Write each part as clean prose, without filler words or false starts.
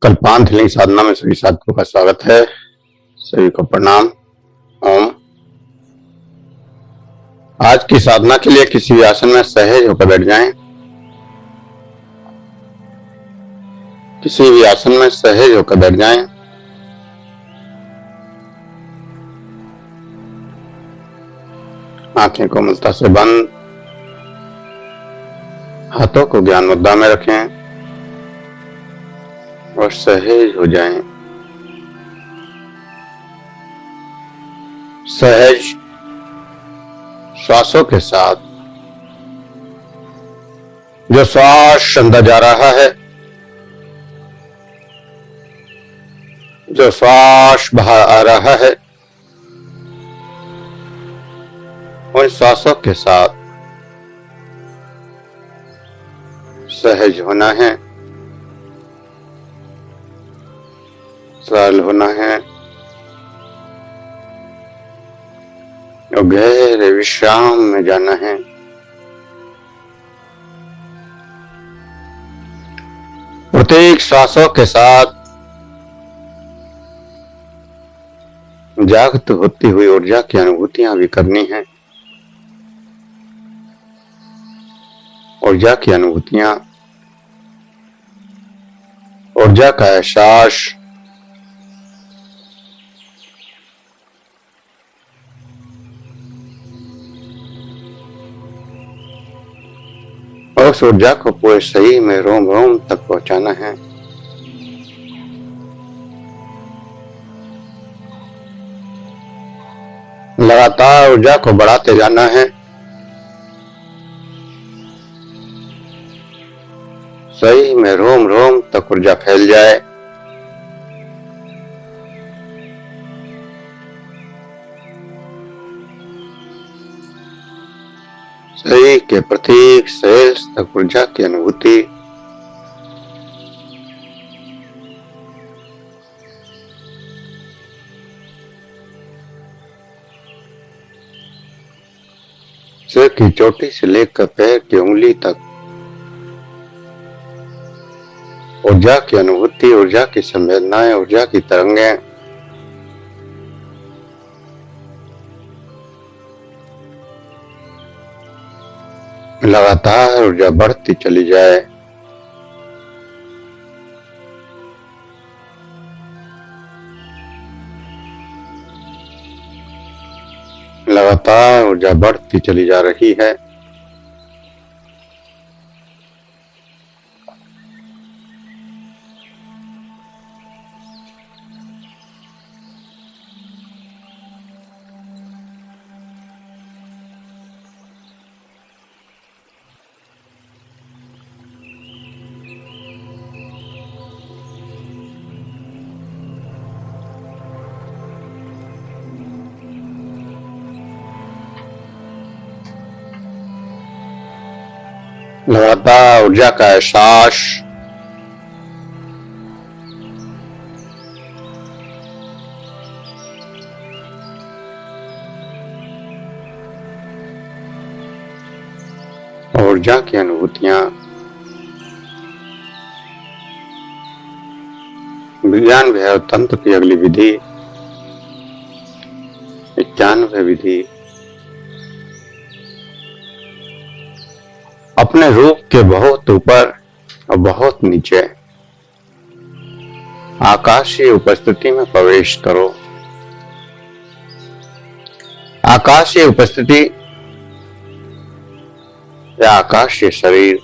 कल्पांत healing साधना में सभी साधकों का स्वागत है। सभी को प्रणाम। ओम। आज की साधना के लिए किसी भी आसन में सहज होकर बैठ जाएं। किसी भी आसन में सहज होकर बैठ जाएं। आंखें कोमलता से बंद, हाथों को ज्ञान मुद्रा में रखें और सहज हो जाएं। सहज श्वासों के साथ जो श्वास अंदर जा रहा है, जो श्वास बाहर आ रहा है, उन श्वासों के साथ सहज होना है, सरल होना है और गहरे विश्राम में जाना है। प्रत्येक श्वासों के साथ जागृत होती हुई ऊर्जा की अनुभूतियां भी करनी है। ऊर्जा की अनुभूतियां, ऊर्जा का एहसास, उस ऊर्जा को पूरे शरीर में रोम रोम तक पहुंचाना है। लगातार ऊर्जा को बढ़ाते जाना है। शरीर में रोम रोम तक ऊर्जा फैल जाए। शरीर के प्रत्येक सेल तक ऊर्जा की अनुभूति, सिर की चोटी से लेकर पैर की उंगली तक ऊर्जा की अनुभूति, ऊर्जा की संवेदनाएं, ऊर्जा की तरंगें लगातार ऊर्जा बढ़ती चली जाए। लगातार ऊर्जा बढ़ती चली जा रही है। लगातार ऊर्जा का एहसास, ऊर्जा की अनुभूतियां विज्ञान भैरव तंत्र की अगली विधि 91 विधि अपने रूप के बहुत ऊपर और बहुत नीचे आकाशीय उपस्थिति में प्रवेश करो। आकाशीय उपस्थिति या आकाशीय शरीर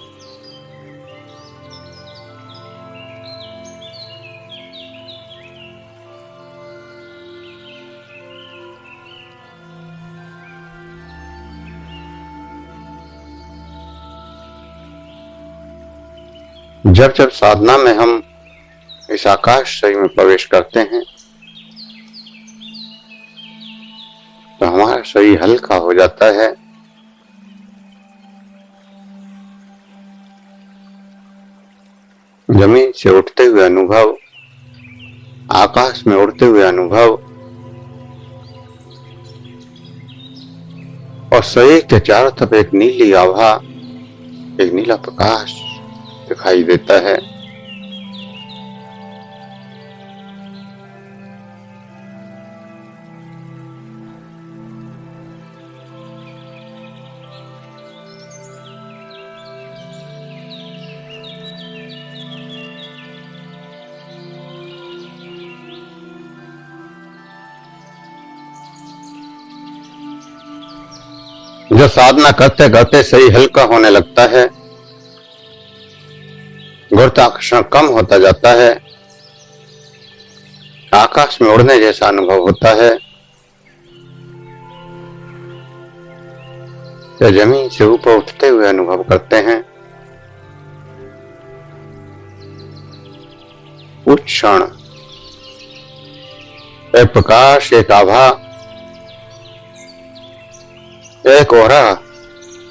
जब जब साधना में हम इस आकाश शरीर में प्रवेश करते हैं तो हमारा शरीर हल्का हो जाता है। जमीन से उठते हुए अनुभव, आकाश में उड़ते हुए अनुभव और शरीर के चारों तरफ एक नीली आभा, एक नीला प्रकाश दिखाई देता है। जो साधना करते करते शरीर हल्का होने लगता है, गुरुत्वाकर्षण कम होता जाता है, आकाश में उड़ने जैसा अनुभव होता है, या जमीन से ऊपर उठते हुए अनुभव करते हैं, उस क्षण एक प्रकाश, एक आभा, एक ओरा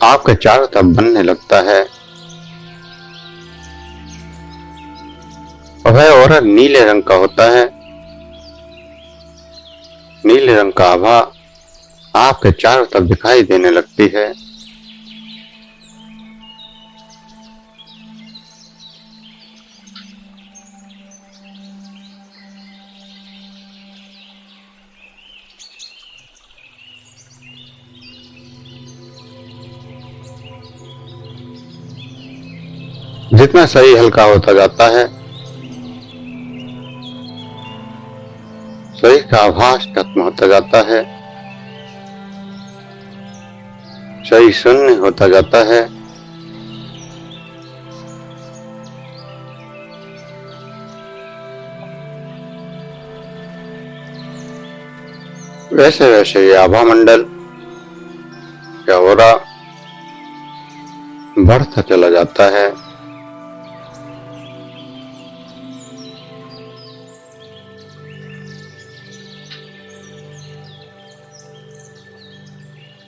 आपके चारों तरफ बनने लगता है। और वह ओरा नीले रंग का होता है। नीले रंग का आभा आपके चारों तरफ दिखाई देने लगती है। जितना शरीर हल्का होता जाता है, शरीर का आभास खत्म होता जाता है, शरीर शून्य होता जाता है। वैसे वैसे ये आभा मंडल या ओरा बढ़ता चला जाता है।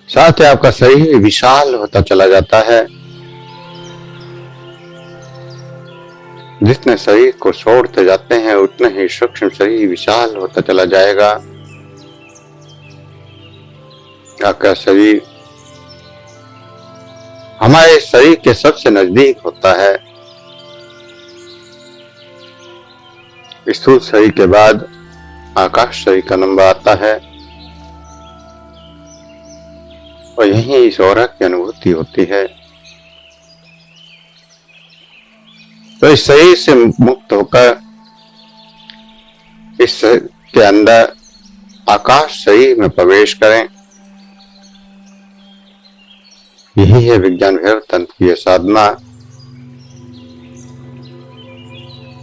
साथ ही आपका शरीर विशाल होता चला जाता है। जितने शरीर को छोड़ते जाते हैं उतने ही सूक्ष्म शरीर विशाल होता चला जाएगा। आपका शरीर हमारे शरीर के सबसे नजदीक होता है। स्थूल शरीर के बाद आकाश शरीर का नंबर आता है और यही इस औरा की अनुभूति होती है। तो इस शरीर से मुक्त होकर इस के अंदर आकाश शरीर में प्रवेश करें। यही है विज्ञान भैरव तंत्र की साधना।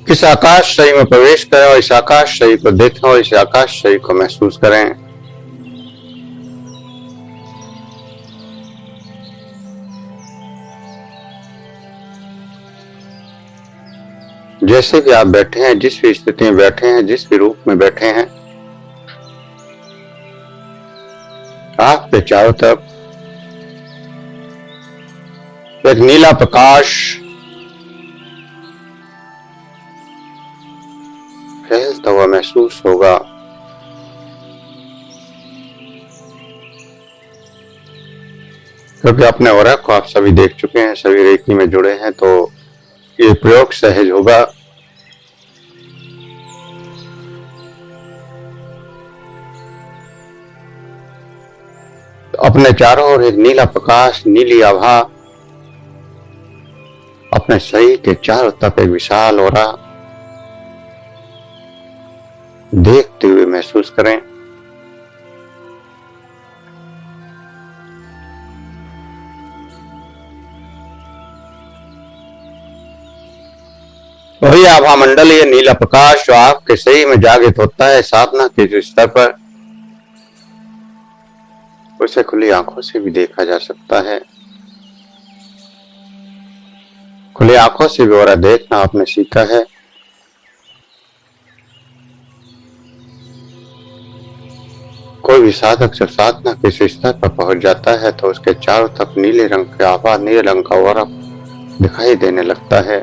इस आकाश शरीर में प्रवेश करें और इस आकाश शरीर को देखें और इस आकाश शरीर को महसूस करें। जैसे भी आप बैठे हैं, जिस भी स्थिति में बैठे हैं, जिस भी रूप में बैठे हैं, आपके चारों तरफ एक नीला प्रकाश फैलता हुआ महसूस होगा। क्योंकि अपने औरा को आप सभी देख चुके हैं, सभी रेखी में जुड़े हैं, तो ये प्रयोग सहज होगा। अपने चारों ओर एक नीला प्रकाश, नीली आभा, अपने शरीर के चारों तरफ एक विशाल ओरा देखते हुए महसूस करें। वही आभा मंडल, ये नीला प्रकाश जो आपके शरीर में जागृत होता है साधना के स्तर पर, उसे खुली आंखों से भी देखा जा सकता है। खुली आंखों से भी औरा देखना आपने सीखा है। कोई भी साधक जब साधना के इस स्तर पर पहुंच जाता है तो उसके चारों तरफ नीले रंग के आभा, नीले रंग का औरा दिखाई देने लगता है।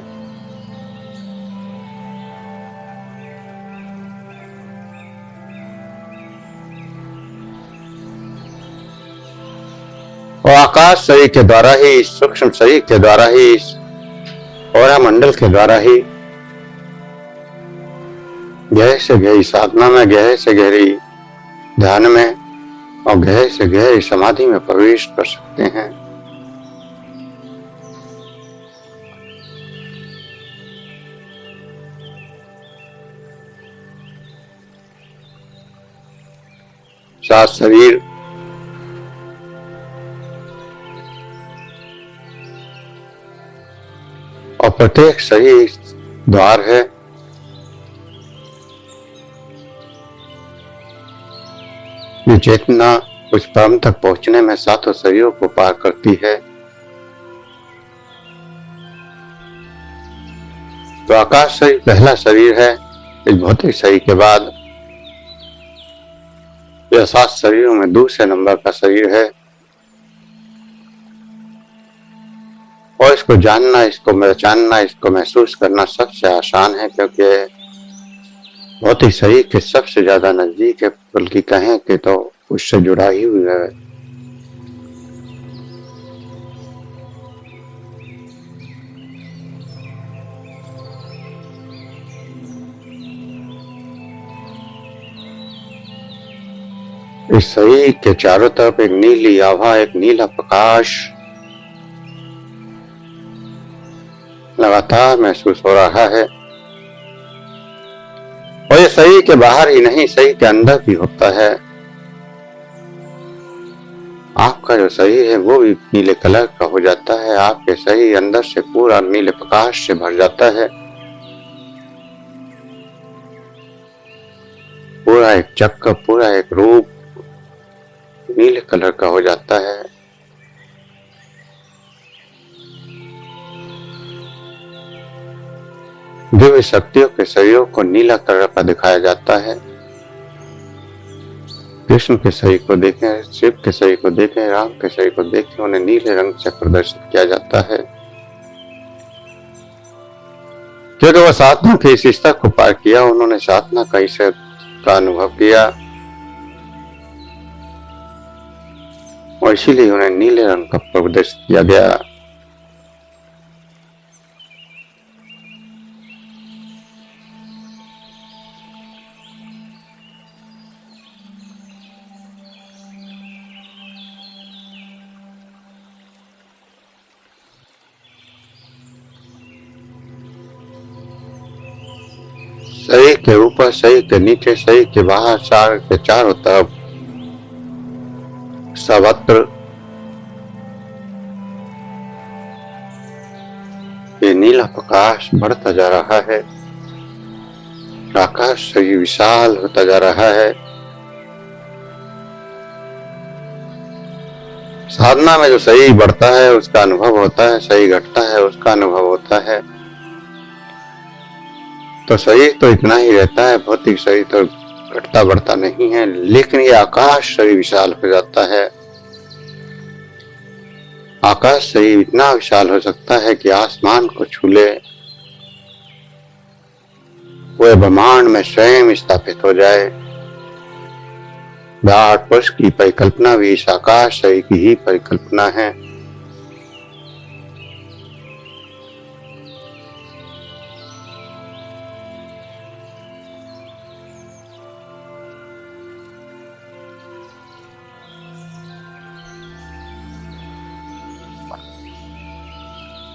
और आकाश शरीर के द्वारा ही, सूक्ष्म शरीर के द्वारा ही, औरा मंडल के द्वारा ही गहरे से गहरी साधना में, गहरे से गहरी ध्यान में और गहरे से गहरी समाधि में प्रवेश कर सकते हैं। सात शरीर और प्रत्येक सही द्वार है। ये चेतना उस परम तक पहुंचने में सातों शरीरों को पार करती है। तो आकाश शरीर पहला शरीर है। इस भौतिक शरीर के बाद यह 7 शरीरों में दूसरे नंबर का शरीर है। और इसको जानना, इसको पहचानना, इसको महसूस करना सबसे आसान है, क्योंकि भौतिक शरीर के सबसे ज्यादा नजदीक है, बल्कि कहें कि तो उससे जुड़ा ही हुआ है। इस शरीर के चारों तरफ एक नीली आभा, एक नीला प्रकाश लगातार महसूस हो रहा है। और ये शरीर के बाहर ही नहीं, शरीर के अंदर भी होता है। आपका जो शरीर है वो भी नीले कलर का हो जाता है। आपके शरीर अंदर से पूरा नीले प्रकाश से भर जाता है। पूरा एक चक्र, पूरा एक रूप नीले कलर का हो जाता है। दिव्य शक्तियों के शरीरों को नीला कलर का दिखाया जाता है। कृष्ण के शरीर को देखें, शिव के शरीर को देखें, राम के शरीर को देखें, उन्हें नीले रंग से प्रदर्शित किया जाता है, क्योंकि वह साधना के इस स्तर को पार किया। उन्होंने साधना का इस का अनुभव किया और इसीलिए उन्हें नीले रंग का प्रदर्शित किया गया। शरीर के ऊपर, शरीर के नीचे, शरीर के बाहर, शरीर के चारों तरफ सर्वत्र ये नीला प्रकाश बढ़ता जा रहा है। आकाश शरीर विशाल होता जा रहा है। साधना में जो शरीर बढ़ता है उसका अनुभव होता है, शरीर घटता है उसका अनुभव होता है। तो शरीर तो इतना ही रहता है, भौतिक शरीर तो घटता बढ़ता नहीं है, लेकिन ये आकाश शरीर विशाल हो जाता है। आकाश शरीर इतना विशाल हो सकता है कि आसमान को छू ले, वह ब्रह्मांड में स्वयं स्थापित हो जाए। विराट पुरुष की परिकल्पना भी इस आकाश शरीर की ही परिकल्पना है।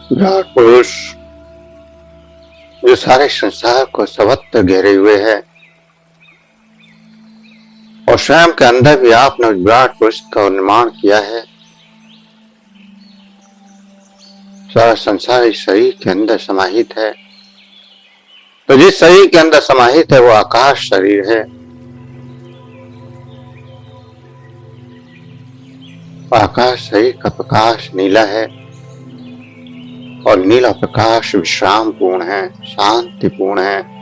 विराट पुरुष जो सारे संसार को सर्वत्र घेरे हुए है, और स्वयं के अंदर भी आपने विराट पुरुष का निर्माण किया है। सारा संसार इस शरीर के अंदर समाहित है। तो जिस शरीर के अंदर समाहित है वो आकाश शरीर है। आकाश शरीर का प्रकाश नीला है और नीला प्रकाश विश्राम पूर्ण है, शांतिपूर्ण है।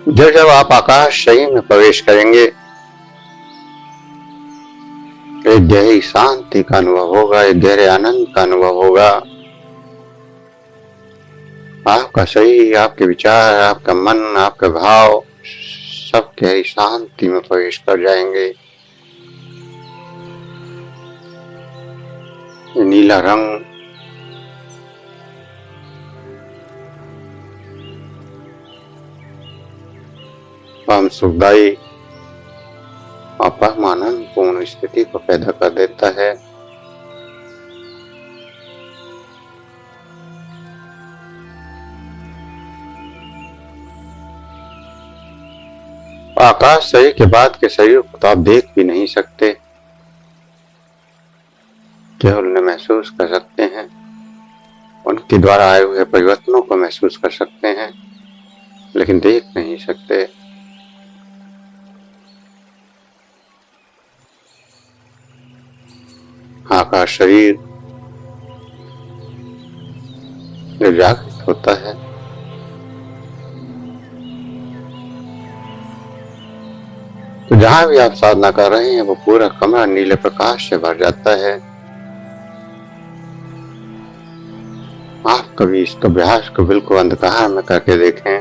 जब आप आकाश शरीर में प्रवेश करेंगे, एक गहरी शांति का अनुभव होगा, एक गहरे आनंद का अनुभव होगा। आपका शरीर, आपके विचार, आपका मन, आपके भाव सब गहरी शांति में प्रवेश कर जाएंगे। ये नीला रंग परम सुखदायी और परम आनंद पूर्ण स्थिति को पैदा कर देता है। आकाश शरीर के बाद के शरीर को तो आप देख भी नहीं सकते, केवल उन्हें महसूस कर सकते हैं, उनके द्वारा आए हुए परिवर्तनों को महसूस कर सकते हैं, लेकिन देख नहीं सकते। आकाश शरीर जो जागृत होता है, तो जहां भी आप साधना कर रहे हैं वो पूरा कमरा नीले प्रकाश से भर जाता है। आप कभी इस अभ्यास को बिल्कुल अंधकार में करके देखें।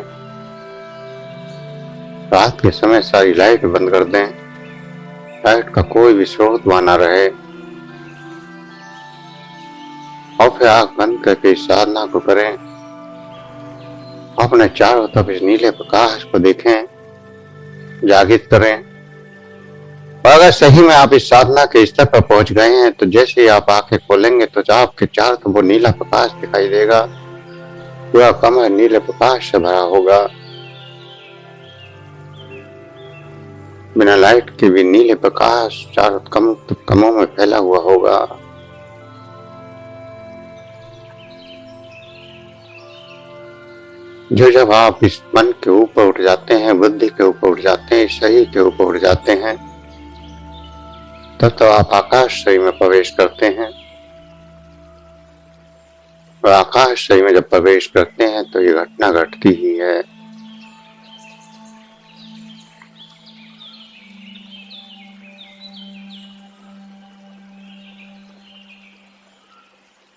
रात के समय सारी लाइट बंद कर दें, लाइट का कोई भी स्रोत वहां ना रहे, और फिर आंख बंद करके इस साधना को करें। अपने चारों तरफ इस नीले प्रकाश को देखें, जागृत करें। और अगर सही में आप इस साधना के स्तर पर पहुंच गए हैं तो जैसे ही आप आंखें खोलेंगे तो आपके चारों तरफ वो नीला प्रकाश दिखाई देगा, पूरा कमरा नीले प्रकाश से भरा होगा। बिना लाइट के भी नीले प्रकाश चारों कमरों में फैला हुआ होगा। जो जब आप इस मन के ऊपर उठ जाते हैं, बुद्धि के ऊपर उठ जाते हैं, शरीर के ऊपर उठ जाते हैं, तब तो आप आकाश शरीर में प्रवेश करते हैं। और आकाश शरीर में जब प्रवेश करते हैं तो ये घटना घटती ही है।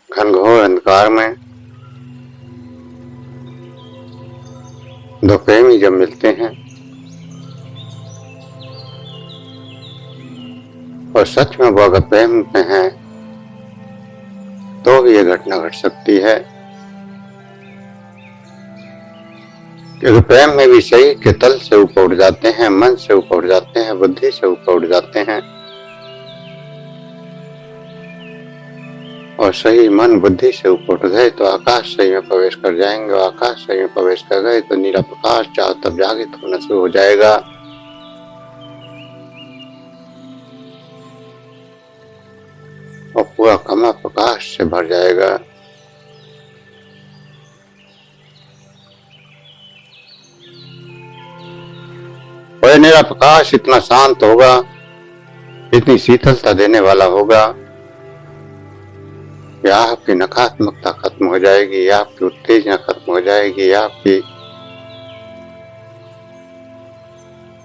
घनघोर अंधकार में दो प्रेमी जब मिलते हैं और सच में वो अगर प्रेम में है तो भी ये घटना घट सकती है, क्योंकि प्रेम में भी शरीर के तल से ऊपर उठ जाते हैं, मन से ऊपर उठ जाते हैं, बुद्धि से ऊपर उठ जाते हैं। और सही मन बुद्धि से ऊपर उठ गए तो आकाश शरीर में प्रवेश कर जाएंगे, और आकाश शरीर में प्रवेश कर गए तो नीला प्रकाश चारों तरफ जागृत होना शुरू हो जाएगा। और पूरा कमरा प्रकाश से भर जाएगा। और नीला प्रकाश इतना शांत होगा, इतनी शीतलता देने वाला होगा कि आपकी नकारात्मकता खत्म हो जाएगी, आपकी उत्तेजना खत्म हो जाएगी, आपकी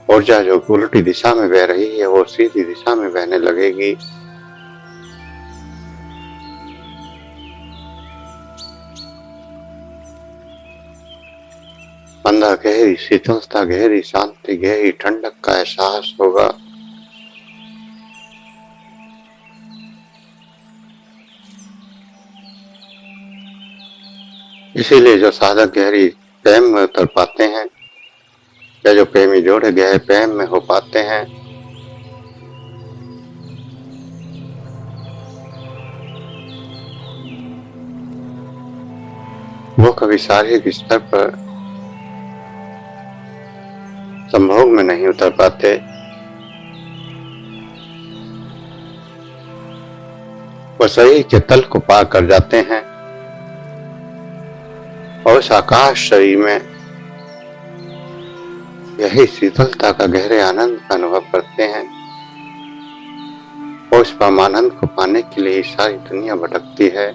ऊर्जा जो उल्टी दिशा में बह रही है वो सीधी दिशा में बहने लगेगी। अंदर गहरी शीतलता, गहरी शांति, गहरी ठंडक का एहसास होगा। इसीलिए जो साधक गहरी प्रेम में उतर पाते हैं या जो प्रेमी जोड़े गहरे प्रेम में हो पाते हैं, वो कभी शारीरिक स्तर पर संभोग में नहीं उतर पाते। वो शरीर के तल को पार कर जाते हैं और उस आकाश शरीर में यही शीतलता का गहरे आनंद का अनुभव करते हैं। और उस परमानंद को पाने के लिए सारी दुनिया भटकती है।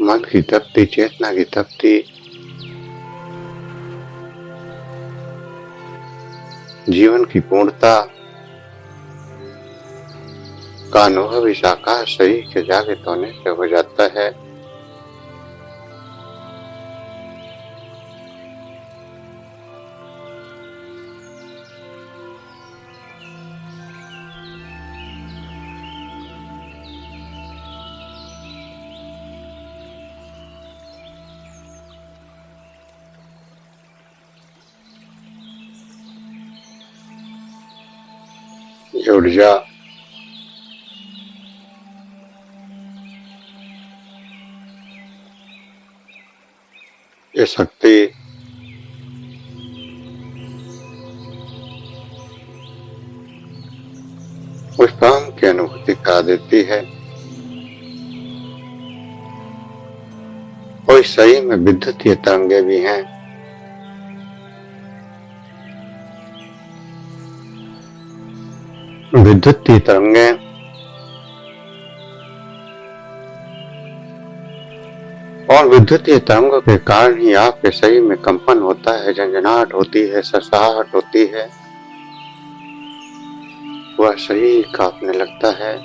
मन की तृप्ति, चेतना की तृप्ति, जीवन की पूर्णता का अनुभव इस आकाश शरीर के जागृत होने से हो जाता है। ये ऊर्जा ये शक्ति उस काम की अनुभूति करा देती है और सही में विद्युतीय तरंगे भी हैं। विद्युतीय तरंगे और विद्युतीय तरंगों के कारण ही आपके शरीर में कंपन होता है, झंझनाहट होती है, ससाहट होती है, वह शरीर कांपने लगता है।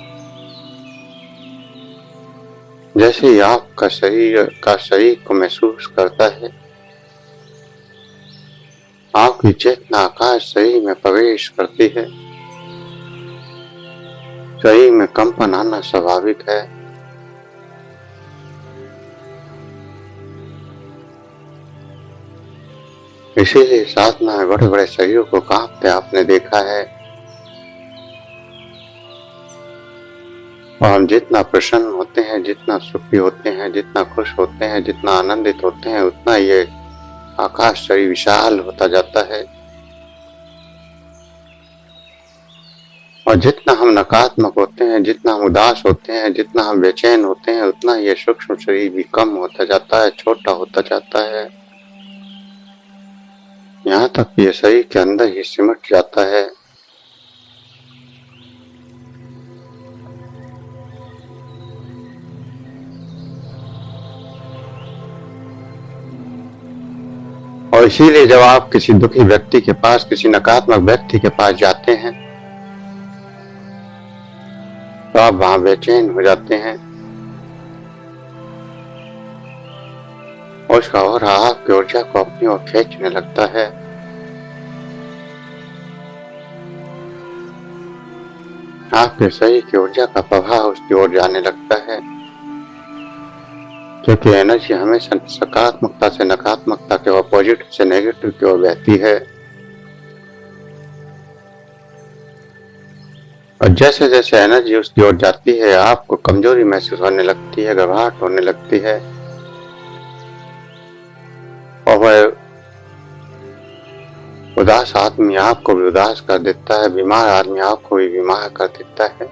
जैसे ही आपका शरीर को महसूस करता है, आपकी चेतना आकाश शरीर में प्रवेश करती है। शरीर में कंपन आना स्वाभाविक है। इसीलिए साधना में बड़े बड़े शरीरों को कांपते आपने देखा है। और हम जितना प्रसन्न होते हैं, जितना सुखी होते हैं, जितना खुश होते हैं, जितना आनंदित होते हैं, उतना ये आकाश शरीर विशाल होता जाता है। और जितना हम नकारात्मक होते हैं, जितना हम उदास होते हैं, जितना हम बेचैन होते हैं, उतना ये सूक्ष्म शरीर भी कम होता जाता है, छोटा होता जाता है, यहाँ तक कि ये शरीर के अंदर ही सिमट जाता है। और इसीलिए जब आप किसी दुखी व्यक्ति के पास, किसी नकारात्मक व्यक्ति के पास जाते हैं, तो आप वहां बेचैन हो जाते हैं और उसका और आपकी ऊर्जा को अपनी ओर खींचने लगता है। आपके शरीर की ऊर्जा का प्रभाव उसकी ओर जाने लगता है, क्योंकि एनर्जी हमेशा सकारात्मकता से नकारात्मकता के, पॉजिटिव से नेगेटिव की ओर बहती है। और जैसे जैसे एनर्जी उसकी ओर जाती है, आपको कमजोरी महसूस होने लगती है, घबराहट होने लगती है, और वह उदास आदमी आपको भी उदास कर देता है, बीमार आदमी आपको भी बीमार कर देता है।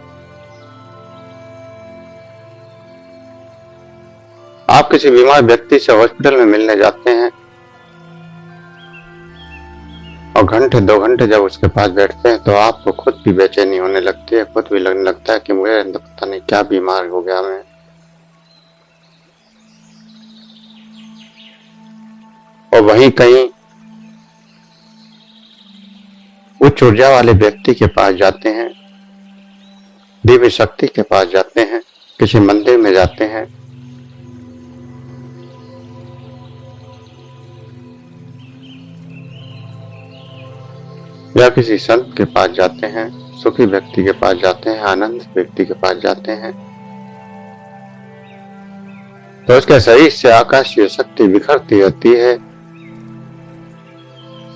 आप किसी बीमार व्यक्ति से हॉस्पिटल में मिलने जाते हैं और घंटे 2 घंटे जब उसके पास बैठते हैं, तो आपको खुद भी बेचैनी होने लगती है, खुद भी लगने लगता है कि मुझे अंदर पता नहीं क्या बीमार हो गया मैं। और वहीं कहीं उच्च ऊर्जा वाले व्यक्ति के पास जाते हैं, दिव्य शक्ति के पास जाते हैं, किसी मंदिर में जाते हैं, या किसी संत के पास जाते हैं, सुखी व्यक्ति के पास जाते हैं, आनंदित व्यक्ति के पास जाते हैं, तो उसके शरीर से आकाशीय शक्ति बिखरती रहती है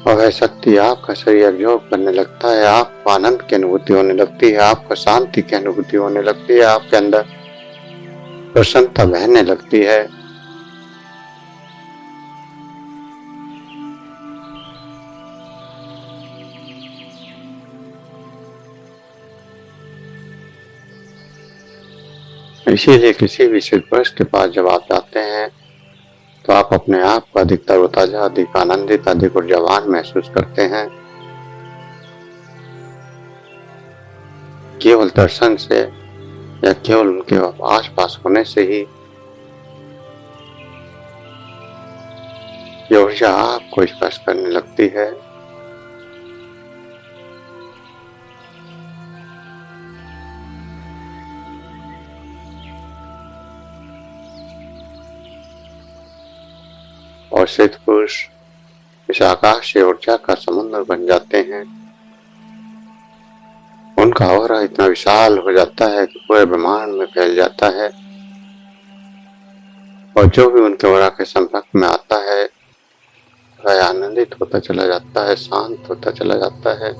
और वह शक्ति आपका शरीर अब्जॉर्ब करने लगता है। आपको आनंद की अनुभूति होने लगती है, आपको शांति की अनुभूति होने लगती है, आपके अंदर प्रसन्नता बहने लगती है। इसीलिए किसी भी सिद्ध पुरुष के पास जब आप जाते हैं, तो आप अपने आप को अधिक तरोताजा, अधिक आनंदित, अधिक ऊर्जावान महसूस करते हैं। केवल दर्शन से या केवल उनके आसपास होने से ही ये ऊर्जा आपको स्पर्श करने लगती है। और सिद्ध पुरुष इस आकाशीय ऊर्जा का समुद्र बन जाते हैं। उनका ऑरा इतना विशाल हो जाता है कि पूरे ब्रह्मांड में फैल जाता है, और जो भी उनके ऑरा के संपर्क में आता है वह आनंदित होता चला जाता है, शांत होता चला जाता है।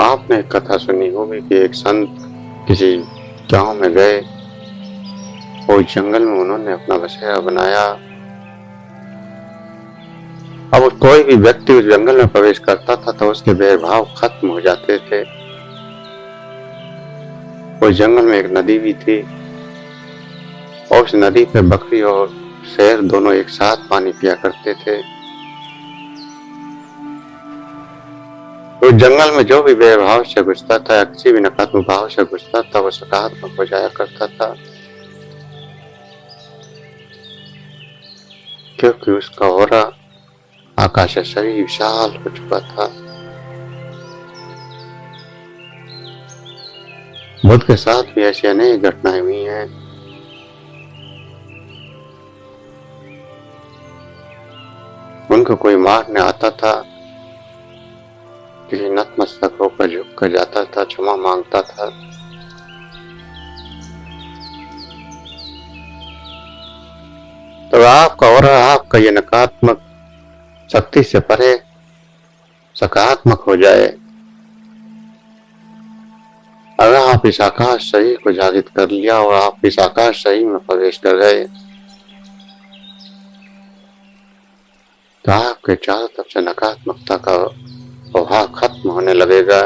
आपने एक कथा सुनी होगी कि एक संत किसी गांव में गए वो जंगल में उन्होंने अपना बसेरा बनाया। अब कोई भी व्यक्ति उस जंगल में प्रवेश करता था तो उसके भेदभाव खत्म हो जाते थे। उस जंगल में एक नदी भी थी और उस नदी पे बकरी और शेर दोनों एक साथ पानी पिया करते थे। उस जंगल में जो भी भेदभाव से घुसता था या किसी भी नकारात्मक भाव से घुसता था वो सकारात्मक हो जाया करता था, क्योंकि उसका ऑरा आकाश से सभी विशाल हो चुका था। बुद्ध के साथ भी ऐसी अनेक घटनाएं हुई हैं। उनको कोई मारने आता था, किसी नतमस्तक होकर झुक कर जाता था, क्षमा मांगता था। तो आपका और आपका ये नकारात्मक शक्ति से परे सकारात्मक हो जाए, अगर आप इस आकाश शरीर को जागृत कर लिया और आप इस आकाश शरीर में प्रवेश कर गए तो आपके चारों तरफ से नकारात्मकता का प्रभाव खत्म होने लगेगा।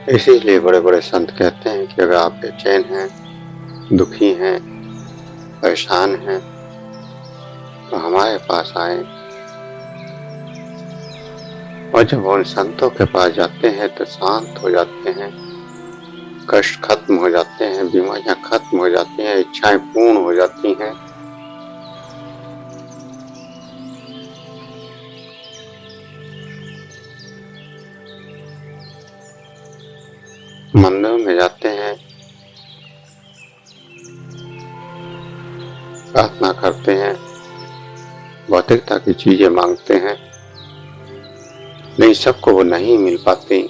इसीलिए बड़े बड़े संत कहते हैं कि अगर आप बेचैन हैं, दुखी हैं, परेशान हैं तो हमारे पास आए। और जब उन संतों के पास जाते हैं तो शांत हो जाते हैं, कष्ट खत्म हो जाते हैं, बीमारियां खत्म हो जाती हैं, इच्छाएं पूर्ण हो जाती हैं। मंदिर में जाते हैं, प्रार्थना करते हैं, भौतिकता की चीजें मांगते हैं, नहीं सबको वो नहीं मिल पाती,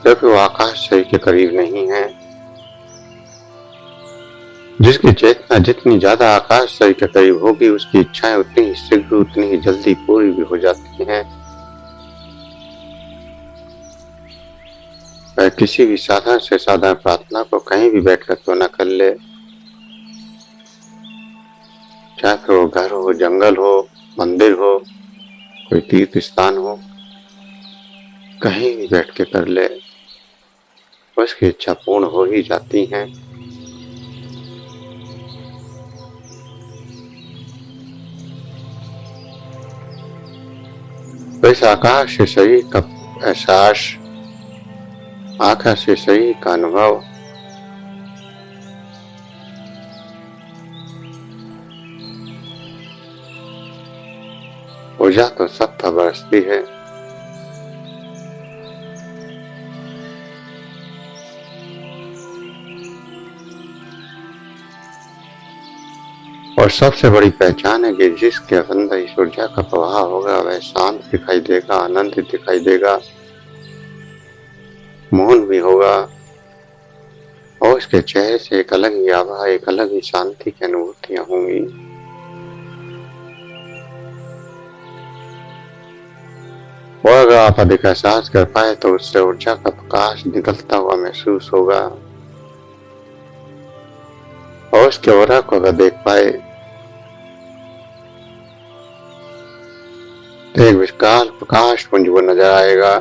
क्योंकि वो आकाश शरीर के करीब नहीं है। जिसकी चेतना जितनी ज्यादा आकाश शरीर के करीब होगी उसकी इच्छाएं उतनी ही शीघ्र, उतनी ही जल्दी पूरी भी हो जाती हैं। वह किसी भी साधारण से साधारण प्रार्थना को कहीं भी बैठकर क्यों न कर ले, चाहे फिर वो घर हो, जंगल हो, मंदिर हो, कोई तीर्थ स्थान हो, कहीं भी बैठ के कर ले, उसकी इच्छा पूर्ण हो ही जाती है। तो इस आकाश से शरीर का एहसास, आकाश से शरीर का अनुभव ऊर्जा तो सत्ता बरसती है। और सबसे बड़ी पहचान है कि जिसके अंदर इस ऊर्जा का प्रवाह होगा वह शांत दिखाई देगा, आनंदित दिखाई देगा, मौन भी होगा और उसके चेहरे से एक अलग ही आभा, एक अलग ही शांति की अनुभूतियां होंगी। और अगर आप अधिक एहसास कर पाए तो उससे ऊर्जा का प्रकाश निकलता हुआ महसूस होगा और उसके ऑरा को अगर देख पाए तो एक विशाल प्रकाश पुंज वो नजर आएगा।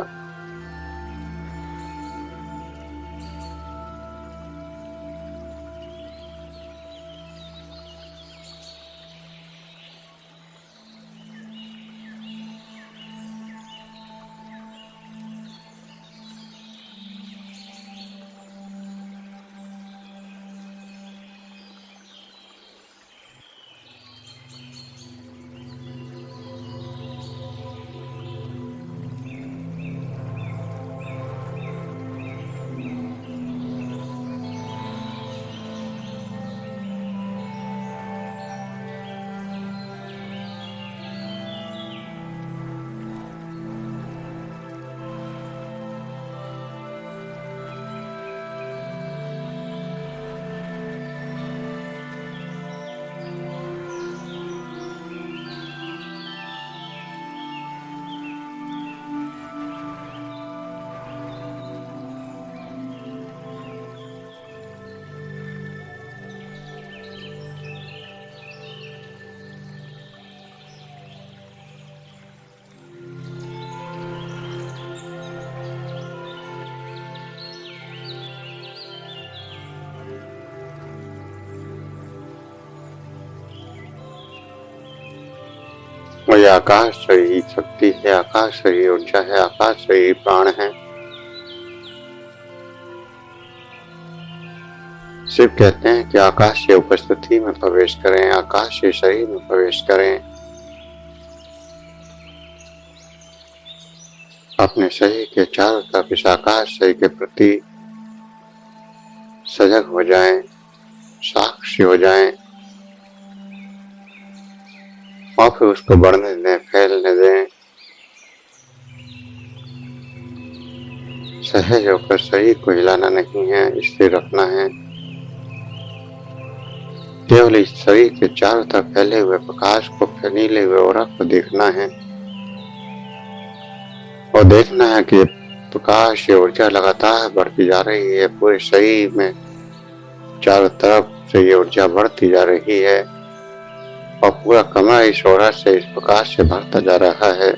और यह आकाश से ही शक्ति है, आकाश से ही ऊर्जा है, आकाश से ही प्राण है। शिव कहते हैं कि आकाश की उपस्थिति में प्रवेश करें, आकाश के शरीर में प्रवेश करें, अपने शरीर के चारों तरफ इस आकाश शरीर के प्रति सजग हो जाएं, साक्षी हो जाएं और फिर उसको बढ़ने दें, फैलने दें। सहज होकर शरीर को हिलाना नहीं है, स्थिर रखना है। केवल इस शरीर के चारों तरफ फैले हुए प्रकाश को, नीले हुए ऑरा को देखना है और देखना है कि प्रकाश की ऊर्जा लगातार बढ़ती जा रही है। पूरे शरीर में चारों तरफ से ये ऊर्जा बढ़ती जा रही है और पूरा कमरा इस ऑरा से, इस प्रकाश से भरता जा रहा है।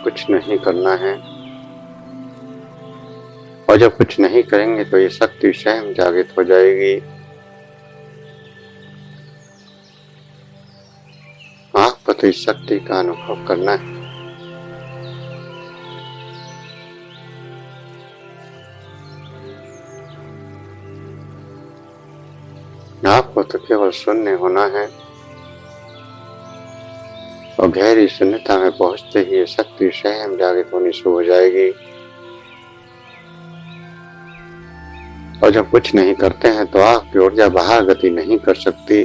कुछ नहीं करना है और जब कुछ नहीं करेंगे तो ये शक्ति स्वयं जागृत हो जाएगी। आँख तो इस शक्ति का अनुभव करना है। आपको तो केवल शून्य होना है और गहरी शून्यता में पहुंचते ही ये शक्ति स्वयं जागृत होनी शुरू हो जाएगी। और जब कुछ नहीं करते हैं तो आपकी ऊर्जा बाहर गति नहीं कर सकती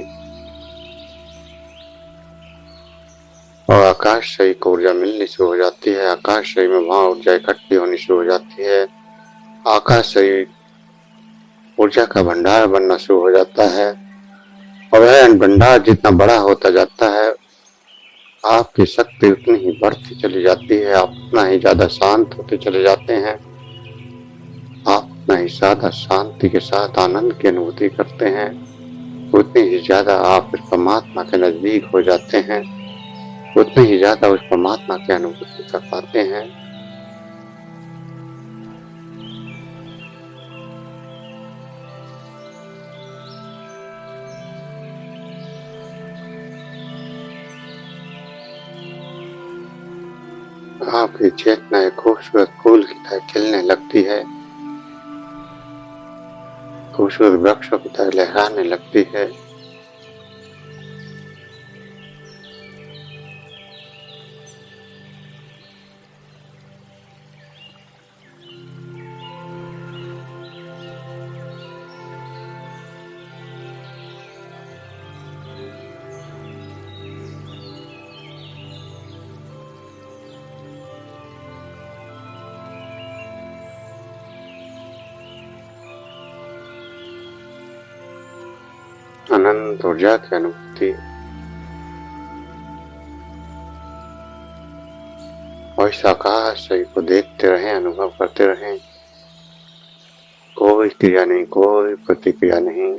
और आकाशयी को ऊर्जा मिलनी शुरू हो जाती है। आकाशयी में वहां ऊर्जा इकट्ठी होनी शुरू हो जाती है। आकाशयी ऊर्जा का भंडार बनना शुरू हो जाता है और वह भंडार जितना बड़ा होता जाता है आपकी शक्ति उतनी ही बढ़ती चली जाती है। आप उतना ही ज्यादा शांत होते चले जाते हैं। आप उतना ही ज्यादा शांति के साथ आनंद की अनुभूति करते हैं। उतनी ही ज्यादा आप उस परमात्मा के नजदीक हो जाते हैं। उतनी ही ज्यादा उस परमात्मा की अनुभूति कर पाते हैं। आपकी चेतना एक खूबसूरत फूल की तरह खिलने लगती है, खूबसूरत वृक्षों की तरह लहराने लगती है। अनंत ऊर्जा की अनुभूति और इस आकाश को देखते रहें, अनुभव करते रहें। कोई क्रिया नहीं, कोई प्रतिक्रिया नहीं।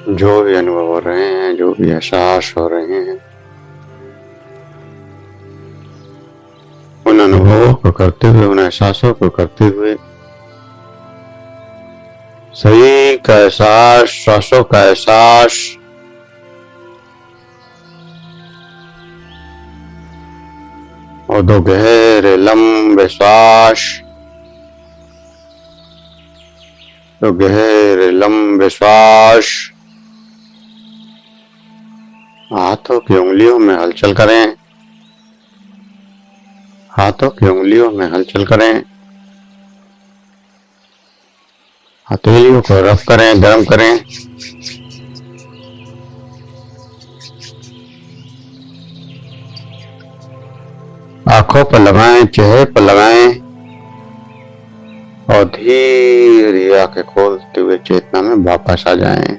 जो भी अनुभव हो रहे हैं, जो भी एहसास हो रहे हैं, उन अनुभवों को करते हुए, उन एहसासों को करते हुए शरीर का एहसास, श्वासों का एहसास, और 2 गहरे लंबे श्वास, 2 गहरे लंबे श्वास। हाथों की उंगलियों में हलचल करें, हाथों की उंगलियों में हलचल करें, हथेलियों को रफ करें, गर्म करें। आंखों पर लगाएं, चेहरे पर लगाएं और धीरे धीरे आंखें खोलते हुए चेतना में वापस आ जाएं।